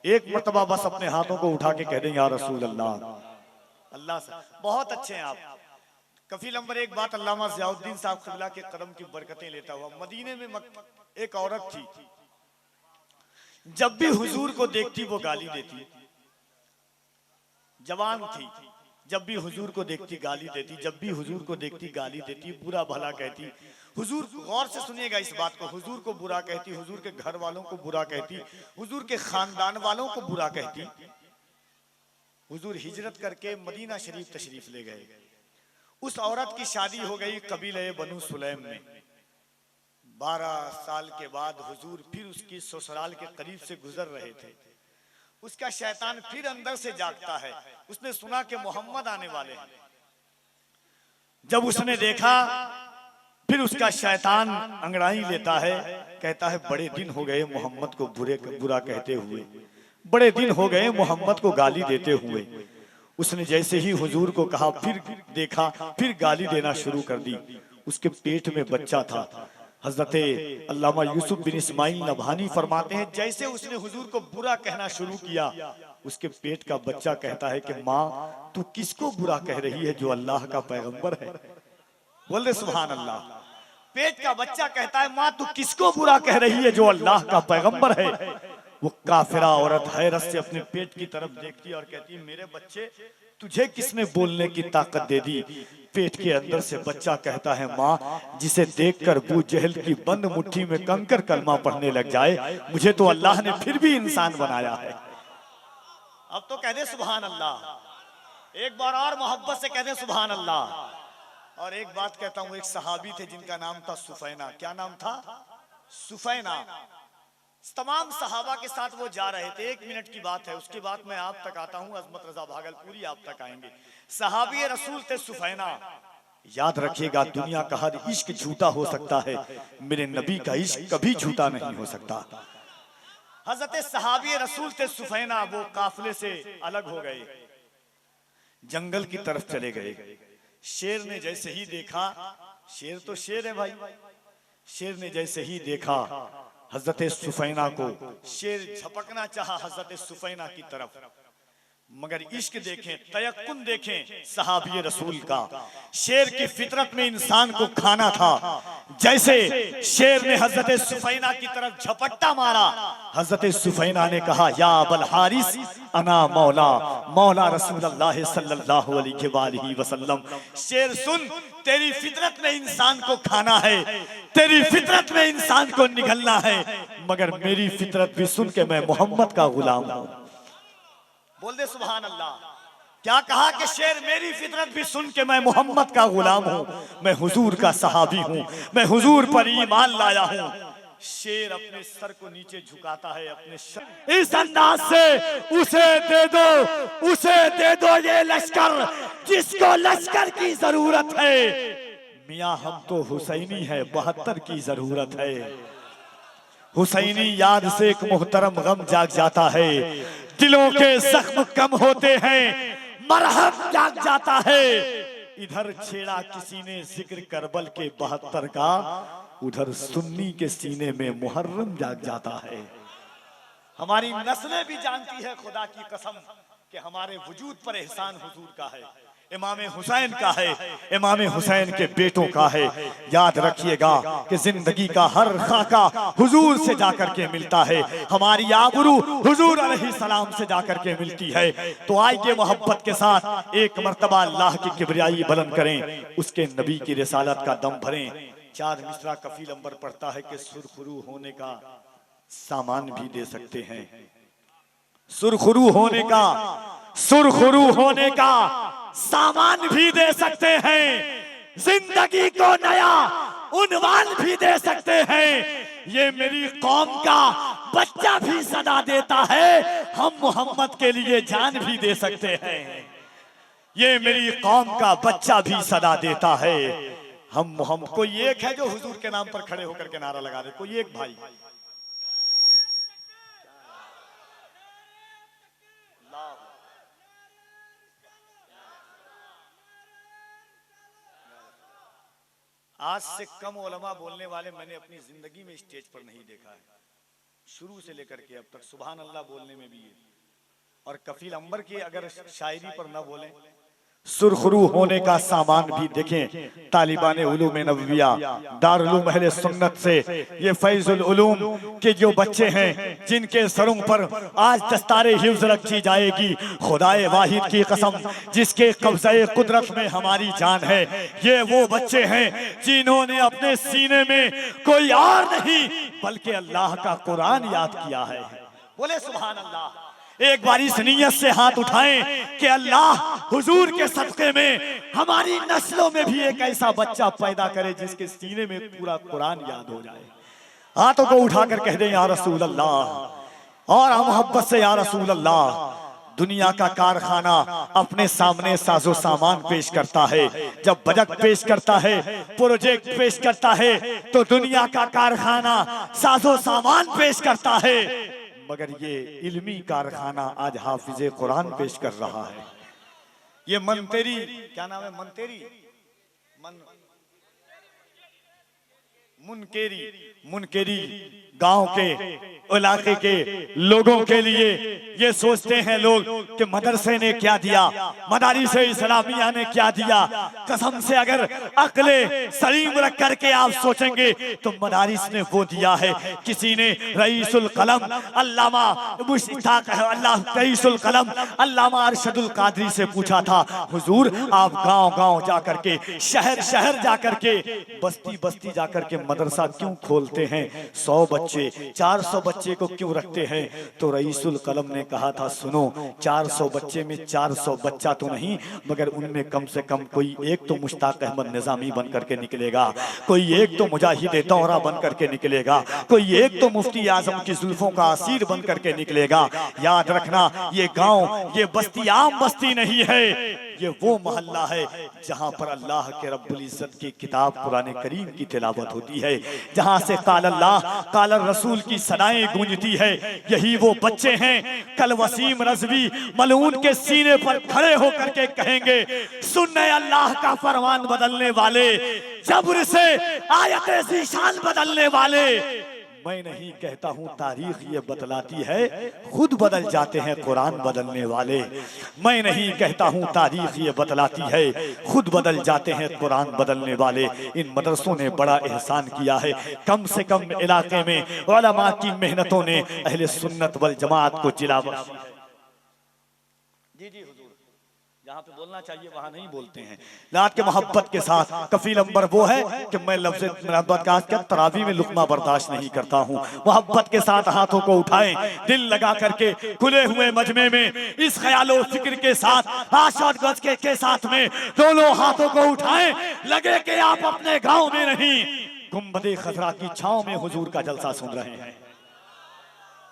एक मर्तबा बस अपने हाथों को उठा के कह दें या रसूल अल्लाह। अल्लाह से बहुत अच्छे हैं आप। कफील नंबर एक बात अल्लामा ज़ियाउद्दीन साहब क़िबला के कदम की बरकतें लेता हुआ, मदीने में एक औरत थी, जब भी हुजूर को देखती वो गाली देती। जवान थी, जब भी हुजूर को देखती गाली देती, जब भी हुजूर को देखती गाली देती, बुरा भला कहती। हुजूर, गौर से सुनिएगा इस बात को, हुजूर को बुरा कहती, हुजूर के घर वालों को बुरा कहती, हुजूर के खानदान वालों को बुरा कहती। हुजूर हिजरत करके मदीना शरीफ तशरीफ ले गए। उस औरत की शादी हो गई कबीले बनु सुलैम में। 12 साल के बाद हुजूर फिर उसकी ससुराल के करीब से गुजर रहे थे। उसका शैतान फिर अंदर से जागता है। उसने सुना कि मोहम्मद आने वाले हैं। जब उसने देखा, फिर उसका शैतान अंगड़ाई लेता है, कहता है बड़े दिन हो गए मोहम्मद को बुरा कहते हुए, बड़े दिन हो गए मोहम्मद को गाली देते हुए। उसने जैसे ही हुजूर को कहा, फिर देखा, फिर गाली देना शुरू कर दी। उसके पेट में बच्चा था। हजरत अल्लामा यूसुफ बिन इस्माइल नभानी फरमाते हैं, जैसे उसने हुजूर को बुरा कहना शुरू किया, उसके पेट का बच्चा कहता है कि माँ, तू किसको बुरा कह रही है जो अल्लाह का पैगंबर है? बोल दे सुभान अल्लाह। पेट का बच्चा कहता है, माँ तू किसको बुरा कह रही है जो अल्लाह का पैगंबर है? वो काफिरा औरत हैरत से अपने पेट की तरफ देखती और कहती, मेरे बच्चे, तुझे किसने बोलने की ताकत दे दी? पेट के अंदर से बच्चा कहता है, माँ, जिसे देखकर अबू जहल की बंद मुट्ठी में कंकर कलमा पढ़ने लग जाए, मुझे तो अल्लाह ने फिर भी इंसान बनाया है। अब तो कह दे सुभान अल्लाह, एक बार और मोहब्बत से कह दे सुभान अल्लाह। और एक बात कहता हूं, एक सहाबी थे जिनका नाम था सुफैना। क्या नाम था? सुफैना। तमाम सहाबा के साथ वो जा रहे थे। 1 मिनट की बात है, उसके बाद मैं आप तक आता हूं। अजमत रजा भागलपुरी आप तक आएंगे। सहाबी रसूल थे सुफैना। याद रखिएगा, दुनिया का हर इश्क झूठा हो सकता है, मेरे नबी का इश्क कभी झूठा नहीं हो सकता। हजरत सहाबी रसूल थे सुफैना। वो काफिले से अलग हो गए, जंगल की तरफ चले गए। शेर ने जैसे ही देखा, शेर तो शेर है भाई, शेर ने जैसे ही देखा हजरत सुफैना को, शेर झपकना चाहा हजरत सुफैना की तरफ, मगर इश्क देखें, तयक्कुन देखें सहाबी रसूल का। शेर की फितरत में इंसान को खाना था। जैसे शेर ने हजरत सुफैना की तरफ झपट्टा मारा, हजरत सुफैना ने कहा, या अबल हारिस अना मौला मौला रसूलुल्लाह सल्लल्लाहु अलैहि वसल्लम। शेर सुन, तेरी फितरत में इंसान को खाना है, तेरी फितरत में इंसान को निगलना है, मगर मेरी फितरत भी सुन के मैं मोहम्मद का गुलाम हूं। बोल दे सुभान अल्लाह। क्या कहा कि शेर, मेरी फितरत भी सुन के मैं मोहम्मद का गुलाम हूं, मैं हुजूर का सहाबी हूं, मैं हुजूर पर ईमान लाया हूं। शेर अपने सर को नीचे झुकाता है, अपने सर इस अंदाज से, उसे दे दो, उसे दे दो ये लश्कर जिसको लश्कर की जरूरत है। मियां हम तो हुसैनी है, 72 की जरूरत है। हुसैनी याद से एक मोहतरम गम जाग जाता है, दिलों के जख्म कम होते हैं, मरहम जाग जाता है। इधर छेड़ा किसी ने जिक्र करबल के 72 का, उधर सुन्नी के सीने में मुहर्रम जाग जाता है। हमारी नस्लें भी जानती है खुदा की कसम कि हमारे वजूद पर एहसान हुजूर का है, इमाम हुसैन का है, इमाम हुसैन के बेटों का है। याद रखिएगा कि जिंदगी का हर खाका हुजूर से जाकर के मिलता है, हमारी आबरू हुजूर अलैहिस्सलाम से जाकर के मिलती है। तो आइए मोहब्बत के साथ एक मर्तबा अल्लाह की किबरियाई बुलंद करें, उसके नबी की रिसालत का दम भरें। 4 मिसरा कफील अंबर पढ़ता है कि सुरखरू होने का सामान भी दे सकते हैं, सुरखरू होने का, सुरखरू होने का सामान भी दे सकते हैं, जिंदगी को नया उन्वान भी दे सकते हैं। ये मेरी कौम का बच्चा भी सदा देता है, हम मोहम्मद के लिए जान भी दे सकते हैं। ये मेरी कौम का बच्चा भी सदा देता है, हम मोहम्मद। कोई एक है जो हुजूर के नाम पर खड़े होकर के नारा लगा दे, कोई एक भाई। आज से कम उलमा बोलने वाले मैंने अपनी जिंदगी में स्टेज पर नहीं देखा है। शुरू से लेकर के अब तक सुभान अल्लाह बोलने में भी है। और कफील अंबर की अगर शायरी पर न बोले, सुरखरू होने का सामान भी देखें तालिबान उलूम नबविया दारुल उलूम अहले सुन्नत से ये फैजुल उलूम के जो बच्चे हैं जिनके सरों पर आज दस्तारे हिफ्ज़ रखी जाएगी, खुदाए वाहिद की कसम जिसके कब्ज़े कुदरत में हमारी जान है, ये वो बच्चे हैं जिन्होंने अपने सीने में कोई और नहीं बल्कि अल्लाह का कुरान याद किया है। बोले सुभान अल्लाह। एक बार इस नीयत से हाथ उठाएं कि अल्लाह हुजूर के सदक़े में हमारी नस्लों में भी एक ऐसा बच्चा पैदा करे जिसके सीने में पूरा कुरान याद हो जाए। हाथों को उठाकर कह दें या रसूल अल्लाह, और मोहब्बत से या रसूल अल्लाह। दुनिया का कारखाना अपने सामने साजो सामान पेश करता है, जब बजट पेश करता है, प्रोजेक्ट पेश करता है, तो दुनिया का कारखाना साजो सामान पेश करता है, मगर ये इल्मी कारखाना आज हाफिजे कुरान पेश कर रहा है। ये मंतेरी, क्या नाम है, मुनकेरी गांव के इलाके के लोगों के लिए ये सोचते हैं लोग कि मदरसे ने क्या दिया, मदारिस इस्लामिया ने क्या दिया। कसम से अगर अक्ले सलीम रख करके आप सोचेंगे तो मदारिस ने वो दिया है। किसी ने रईसुल कलम अल्लामा रईसुल कलम अल्लामा अरशदुल कादरी से पूछा था, हुजूर आप गांव-गांव जाकर के, शहर जाकर के, बस्ती जाकर के मदरसा क्यों खोलते हैं? 100 बच्चे 400 बच्चे को क्यों रखते हैं? तो रईसुल कलम ने कहा था, सुनो 400 बच्चे में 400 बच्चा तो नहीं, मगर उनमें कम से कम कोई एक तो मुश्ताक अहमद निजामी बन करके निकलेगा, कोई एक तो मुजाहिद दौरा बन करके निकलेगा, कोई एक तो मुफ्ती आजम की जुल्फों का असीर बन करके निकलेगा। याद रखना, ये गांव, ये बस्ती आम बस्ती नहीं है, ये वो मोहल्ला है जहां पर अल्लाह के रब्बुल इज्जत की किताब कुरान करीम की तिलावत होती है, जहां से काल अल्लाह काल रसूल की सदाएं गूंजती है। यही वो बच्चे हैं कल वसीम रज़वी मलऊन के सीने पर खड़े होकर के कहेंगे, सुन्ने अल्लाह का फरमान बदलने वाले, जब्र से आयत ज़ीशान बदलने वाले। मैं नहीं कहता हूं, तारीख ये बतलाती है, खुद बदल जाते हैं कुरान बदलने वाले। मैं नहीं कहता हूं, तारीख ये बतलाती है, खुद बदल जाते हैं कुरान बदलने वाले। इन मदरसों ने बड़ा एहसान किया है। कम से कम इलाके में उलमा की मेहनतों ने अहले सुन्नत वल जमात को जिला बख्शा। जी जी हुजूर, जहाँ पे बोलना चाहिए वहाँ नहीं बोलते हैं। लात के मोहब्बत के साथ कफील अंबर वो है कि मैं लफ्ज़ मोहब्बत का तरावी में लुकमा बर्दाश्त नहीं करता हूँ। मोहब्बत के साथ हाथों को उठाएं, दिल लगा करके खुले हुए मजमे में इस ख्यालो फिक्र के साथ आशाद गज के साथ में दोनों हाथों को उठाएं, लगे कि आप अपने गाँव में नहीं, गुंबदे खजरा की छाँव में हुजूर का जलसा सुन रहे हैं।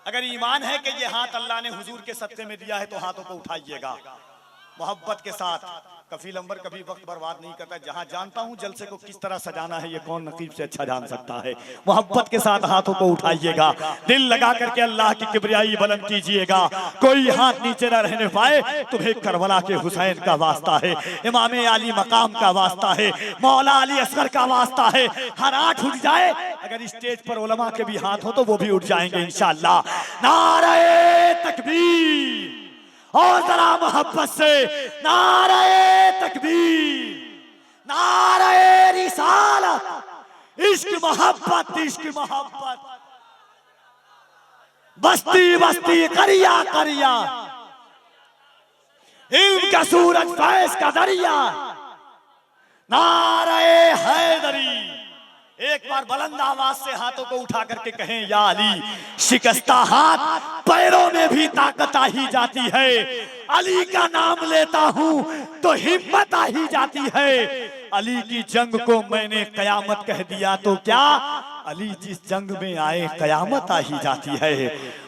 अगर ईमान है कि ये हाथ अल्लाह ने हुजूर के सदक़े में दिया है तो हाथों को उठाइएगा मोहब्बत के साथ। कफील अंबर कभी वक्त बर्बाद नहीं करता। जहां जानता हूं जलसे को किस तरह सजाना है, ये कौन नकीब से अच्छा जान सकता है। मोहब्बत के साथ हाथों को उठाइएगा, दिल लगा करके अल्लाह की किबरियाई बुलंद कीजिएगा। कोई हाथ नीचे न रहने पाए, तुम्हें करबला के हुसैन का वास्ता है, इमाम अली मकाम का वास्ता है, मौला अली असगर का वास्ता है। हर हाथ उठ जाए, अगर स्टेज पर उलमा के भी हाथ हो तो वो भी उठ जाएंगे इंशाअल्लाह। नारे तकबीर, और जरा मोहब्बत से नारे तकबीर, नारे रिसालत, इश्क मोहब्बत, इश्क मोहब्बत, बस्ती बस्ती करिया करिया, इल्म का सूरज फैज का दरिया, नारे हैदरी। एक बार बुलंद आवाज से हाथों को उठा करके कहें, या अली। शिकस्ता हाथ पैरों में भी ताकत आ ही जाती है, अली का नाम लेता हूं तो हिम्मत आ ही जाती है। अली की जंग को मैंने कयामत कह दिया तो क्या, अली जिस जंग में आए कयामत आ ही जाती है।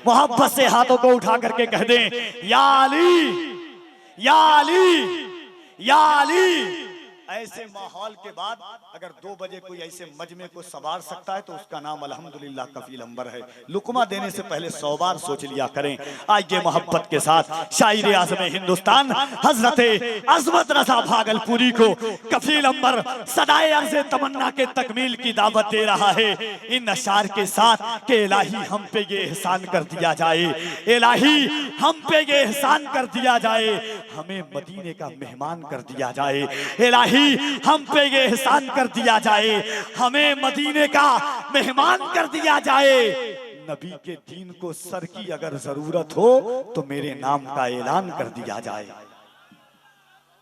मोहब्बत से हाथों को उठा करके कह दें, या अली, या अली, या अली। ऐसे माहौल के बाद अगर 2 बजे कोई ऐसे मजमे को संवार सकता है तो उसका नाम अल्हम्दुलिल्लाह कफील अंबर है। लुकमा देने से पहले 100 बार सोच लिया करें। आइए मोहब्बत के साथ शायर आज़म हिंदुस्तान हजरत अजमत रजा भागलपुरी को कफील अंबर सदाए अर्ज़े तमन्ना के तकमील की दावत दे रहा है इन अशार के साथ कि इलाही हम पे ये एहसान कर दिया जाए, इलाही हम पे ये एहसान कर दिया जाए, हमें मदीने का मेहमान कर दिया जाए, इलाही हम पे ये एहसान कर दिया जाए, हमें मदीने का मेहमान कर दिया जाए। नबी के दीन को सर की अगर जरूरत हो तो मेरे नाम का ऐलान कर दिया जाए।